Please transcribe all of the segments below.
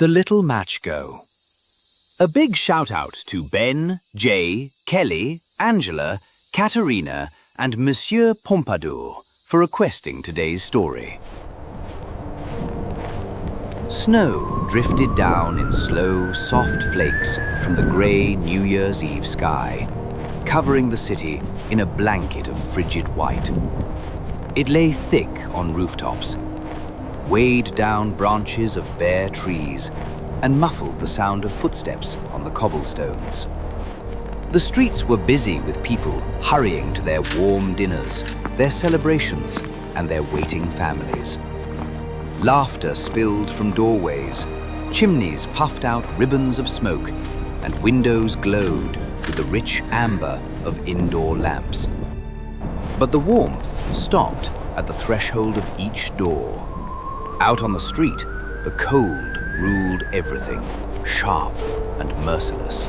The Little Match Go. A big shout out to Ben, Jay, Kelly, Angela, Katerina, and Monsieur Pompadour for requesting today's story. Snow drifted down in slow, soft flakes from the grey New Year's Eve sky, covering the city in a blanket of frigid white. It lay thick on rooftops, weighed down branches of bare trees, and muffled the sound of footsteps on the cobblestones. The streets were busy with people hurrying to their warm dinners, their celebrations, and their waiting families. Laughter spilled from doorways, chimneys puffed out ribbons of smoke, and windows glowed with the rich amber of indoor lamps. But the warmth stopped at the threshold of each door. Out on the street, the cold ruled everything, sharp and merciless.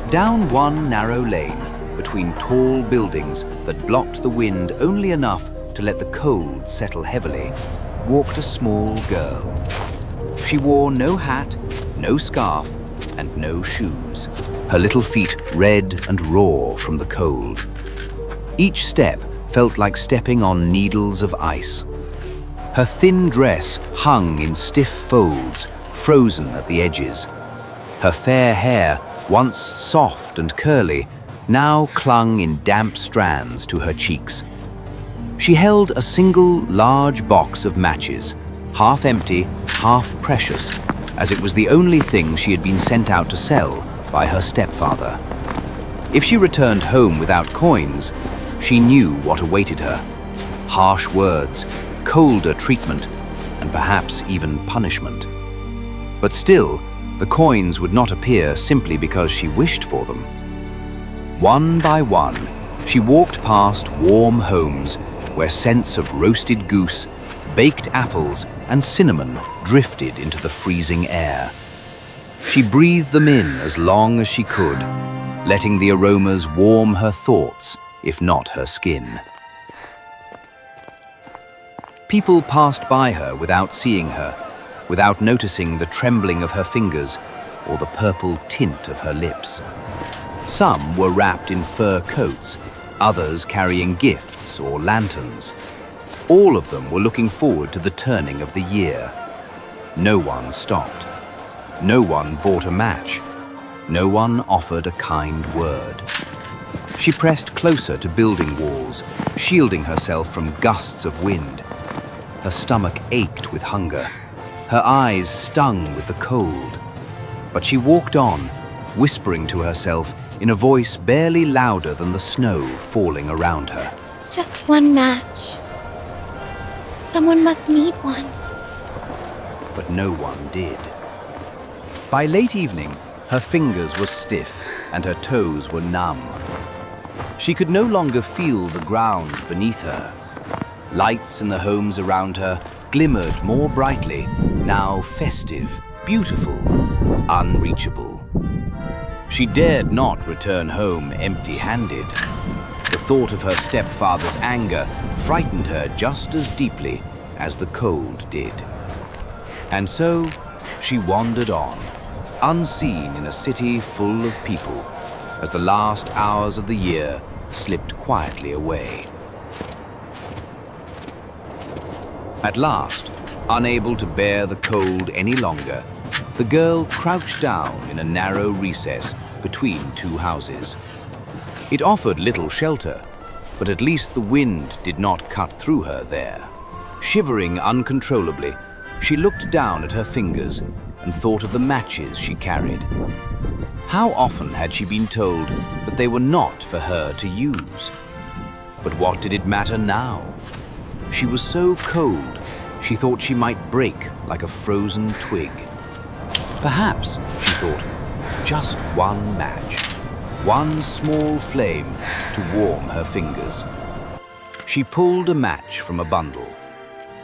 Down one narrow lane, between tall buildings that blocked the wind only enough to let the cold settle heavily, walked a small girl. She wore no hat, no scarf, and no shoes, her little feet red and raw from the cold. Each step felt like stepping on needles of ice. Her thin dress hung in stiff folds, frozen at the edges. Her fair hair, once soft and curly, now clung in damp strands to her cheeks. She held a single large box of matches, half empty, half precious, as it was the only thing she had been sent out to sell by her stepfather. If she returned home without coins, she knew what awaited her: harsh words, colder treatment, and perhaps even punishment. But still, the coins would not appear simply because she wished for them. One by one, she walked past warm homes where scents of roasted goose, baked apples, and cinnamon drifted into the freezing air. She breathed them in as long as she could, letting the aromas warm her thoughts, if not her skin. People passed by her without seeing her, without noticing the trembling of her fingers or the purple tint of her lips. Some were wrapped in fur coats, others carrying gifts or lanterns. All of them were looking forward to the turning of the year. No one stopped. No one bought a match. No one offered a kind word. She pressed closer to building walls, shielding herself from gusts of wind. Her stomach ached with hunger. Her eyes stung with the cold. But she walked on, whispering to herself in a voice barely louder than the snow falling around her. Just one match. Someone must need one. But no one did. By late evening, her fingers were stiff and her toes were numb. She could no longer feel the ground beneath her. Lights in the homes around her glimmered more brightly, now festive, beautiful, unreachable. She dared not return home empty-handed. The thought of her stepfather's anger frightened her just as deeply as the cold did. And so she wandered on, unseen in a city full of people, as the last hours of the year slipped quietly away. At last, unable to bear the cold any longer, the girl crouched down in a narrow recess between two houses. It offered little shelter, but at least the wind did not cut through her there. Shivering uncontrollably, she looked down at her fingers and thought of the matches she carried. How often had she been told that they were not for her to use? But what did it matter now? She was so cold, she thought she might break like a frozen twig. Perhaps, she thought, just one match, one small flame to warm her fingers. She pulled a match from a bundle.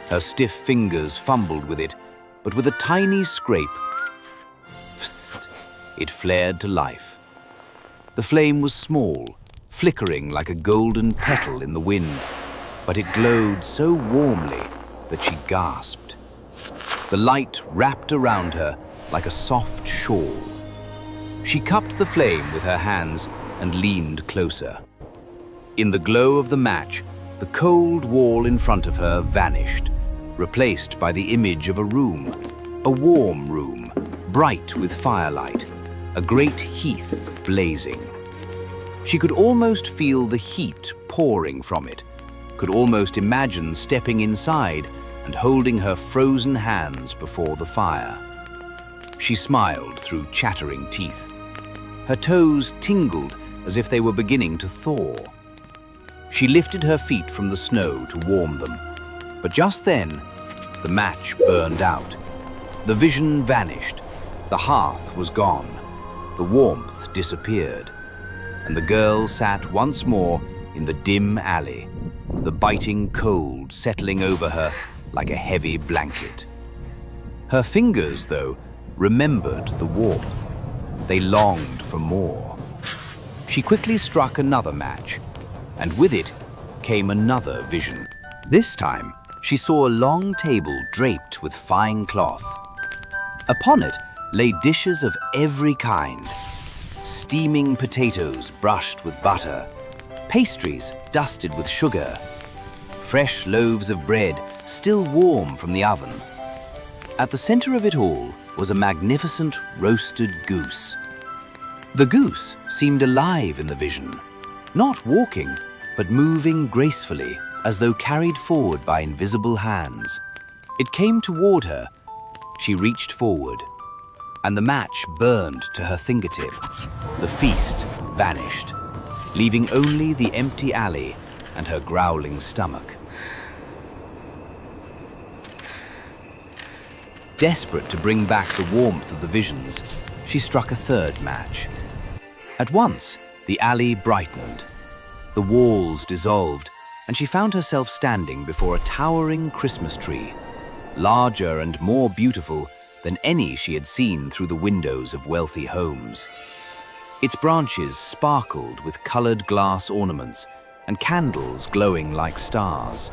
Her stiff fingers fumbled with it, but with a tiny scrape, psst, it flared to life. The flame was small, flickering like a golden petal in the wind, but it glowed so warmly that she gasped. The light wrapped around her like a soft shawl. She cupped the flame with her hands and leaned closer. In the glow of the match, the cold wall in front of her vanished, replaced by the image of a room, a warm room, bright with firelight, a great heath blazing. She could almost feel the heat pouring from it, could almost imagine stepping inside and holding her frozen hands before the fire. She smiled through chattering teeth. Her toes tingled as if they were beginning to thaw. She lifted her feet from the snow to warm them, but just then, the match burned out. The vision vanished. The hearth was gone. The warmth disappeared. And the girl sat once more in the dim alley, the biting cold settling over her like a heavy blanket. Her fingers, though, remembered the warmth. They longed for more. She quickly struck another match, and with it came another vision. This time, she saw a long table draped with fine cloth. Upon it lay dishes of every kind. Steaming potatoes brushed with butter, pastries dusted with sugar, fresh loaves of bread still warm from the oven. At the center of it all was a magnificent roasted goose. The goose seemed alive in the vision, not walking, but moving gracefully as though carried forward by invisible hands. It came toward her. She reached forward, and the match burned to her fingertip. The feast vanished, leaving only the empty alley and her growling stomach. Desperate to bring back the warmth of the visions, she struck a third match. At once, the alley brightened. The walls dissolved, and she found herself standing before a towering Christmas tree, larger and more beautiful than any she had seen through the windows of wealthy homes. Its branches sparkled with colored glass ornaments and candles glowing like stars.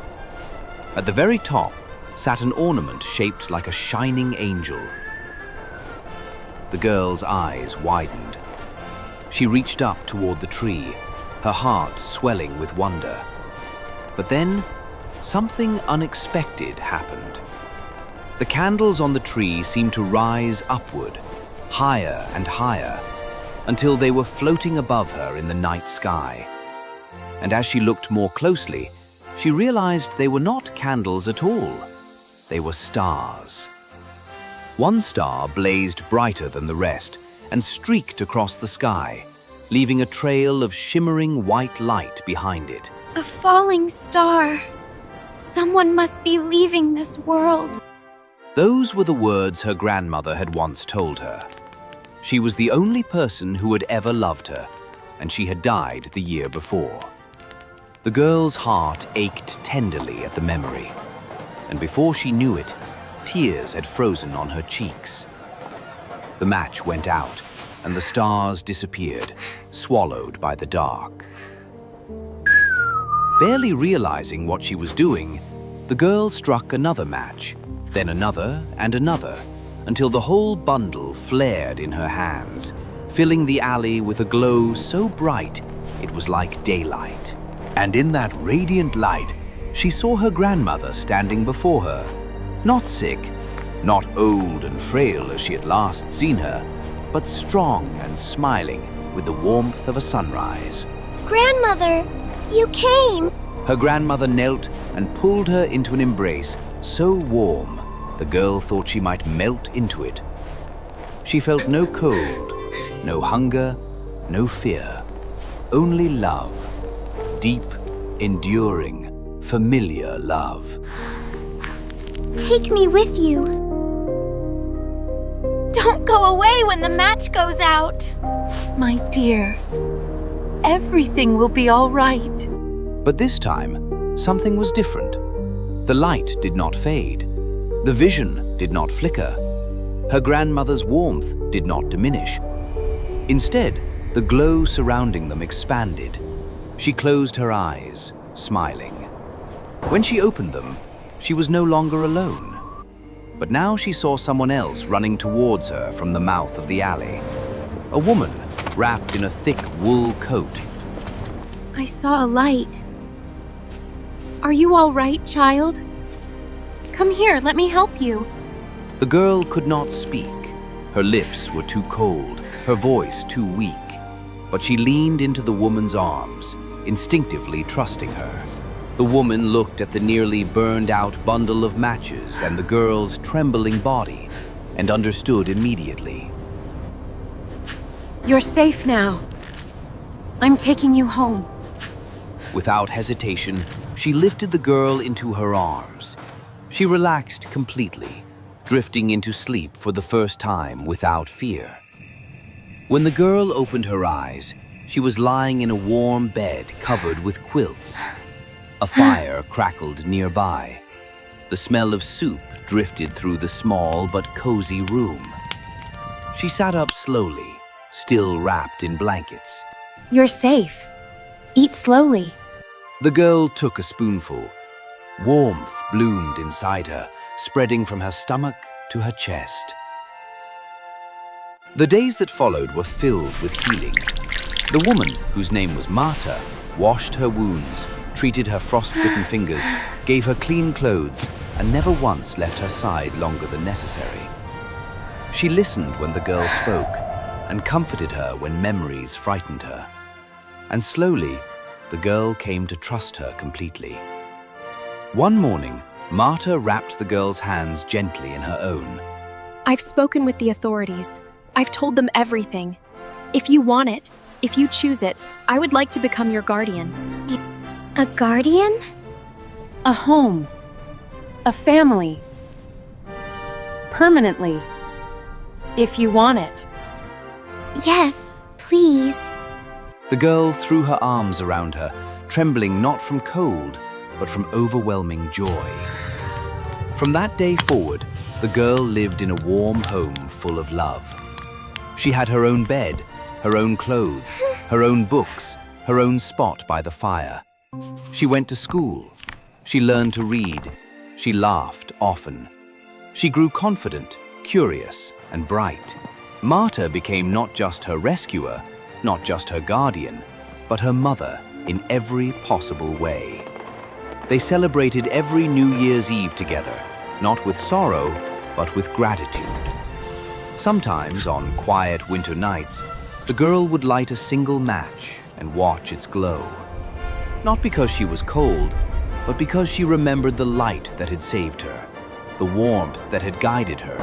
At the very top sat an ornament shaped like a shining angel. The girl's eyes widened. She reached up toward the tree, her heart swelling with wonder. But then, something unexpected happened. The candles on the tree seemed to rise upward, higher and higher, until they were floating above her in the night sky. And as she looked more closely, she realized they were not candles at all. They were stars. One star blazed brighter than the rest and streaked across the sky, leaving a trail of shimmering white light behind it. A falling star. Someone must be leaving this world. Those were the words her grandmother had once told her. She was the only person who had ever loved her, and she had died the year before. The girl's heart ached tenderly at the memory, and before she knew it, tears had frozen on her cheeks. The match went out, and the stars disappeared, swallowed by the dark. Barely realizing what she was doing, the girl struck another match, then another and another, until the whole bundle flared in her hands, filling the alley with a glow so bright it was like daylight. And in that radiant light, she saw her grandmother standing before her, not sick, not old and frail as she had last seen her, but strong and smiling with the warmth of a sunrise. Grandmother, you came! Her grandmother knelt and pulled her into an embrace so warm the girl thought she might melt into it. She felt no cold, no hunger, no fear, only love, deep, enduring, familiar love. Take me with you. Don't go away when the match goes out. My dear, everything will be all right. But this time, something was different. The light did not fade. The vision did not flicker. Her grandmother's warmth did not diminish. Instead, the glow surrounding them expanded. She closed her eyes, smiling. When she opened them, she was no longer alone. But now she saw someone else running towards her from the mouth of the alley. A woman wrapped in a thick wool coat. I saw a light. Are you all right, child? Come here, let me help you. The girl could not speak. Her lips were too cold, her voice too weak. But she leaned into the woman's arms, instinctively trusting her. The woman looked at the nearly burned-out bundle of matches and the girl's trembling body and understood immediately. You're safe now. I'm taking you home. Without hesitation, she lifted the girl into her arms. She relaxed completely, drifting into sleep for the first time without fear. When the girl opened her eyes, she was lying in a warm bed covered with quilts. A fire crackled nearby. The smell of soup drifted through the small but cozy room. She sat up slowly, still wrapped in blankets. You're safe. Eat slowly. The girl took a spoonful. Warmth bloomed inside her, spreading from her stomach to her chest. The days that followed were filled with healing. The woman, whose name was Marta, washed her wounds, treated her frostbitten fingers, gave her clean clothes, and never once left her side longer than necessary. She listened when the girl spoke and comforted her when memories frightened her. And slowly, the girl came to trust her completely. One morning, Marta wrapped the girl's hands gently in her own. I've spoken with the authorities. I've told them everything. If you want it, if you choose it, I would like to become your guardian. A guardian? A home. A family. Permanently. If you want it. Yes, please. The girl threw her arms around her, trembling not from cold, but from overwhelming joy. From that day forward, the girl lived in a warm home full of love. She had her own bed, her own clothes, her own books, her own spot by the fire. She went to school. She learned to read. She laughed often. She grew confident, curious, and bright. Marta became not just her rescuer, not just her guardian, but her mother in every possible way. They celebrated every New Year's Eve together, not with sorrow, but with gratitude. Sometimes, on quiet winter nights, the girl would light a single match and watch its glow. Not because she was cold, but because she remembered the light that had saved her, the warmth that had guided her,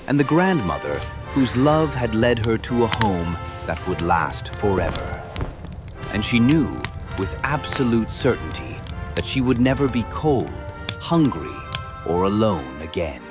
and the grandmother whose love had led her to a home that would last forever. And she knew, with absolute certainty, that she would never be cold, hungry, or alone again.